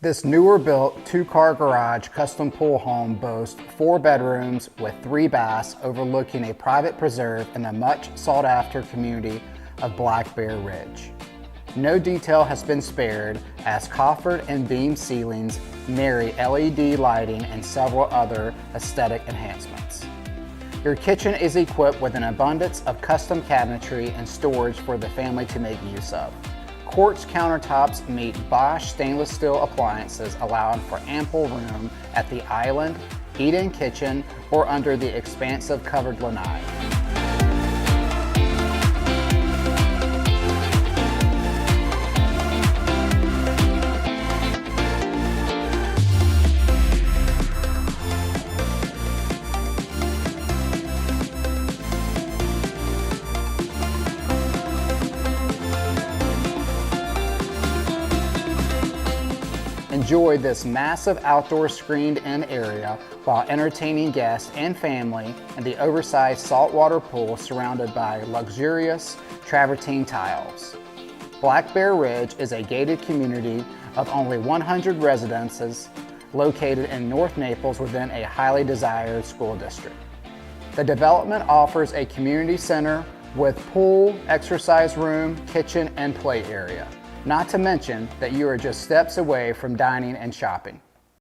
This newer built 2-car garage custom pool home boasts 4 bedrooms with 3 baths overlooking a private preserve in the much sought after community of Black Bear Ridge. No detail has been spared as coffered and beam ceilings marry LED lighting and several other aesthetic enhancements. Your kitchen is equipped with an abundance of custom cabinetry and storage for the family to make use of. Quartz countertops meet Bosch stainless steel appliances, allowing for ample room at the island, eat-in kitchen, or under the expansive covered lanai. Enjoy this massive outdoor screened-in area while entertaining guests and family in the oversized saltwater pool surrounded by luxurious travertine tiles. Black Bear Ridge is a gated community of only 100 residences located in North Naples within a highly desired school district. The development offers a community center with pool, exercise room, kitchen, and play area. Not to mention that you are just steps away from dining and shopping.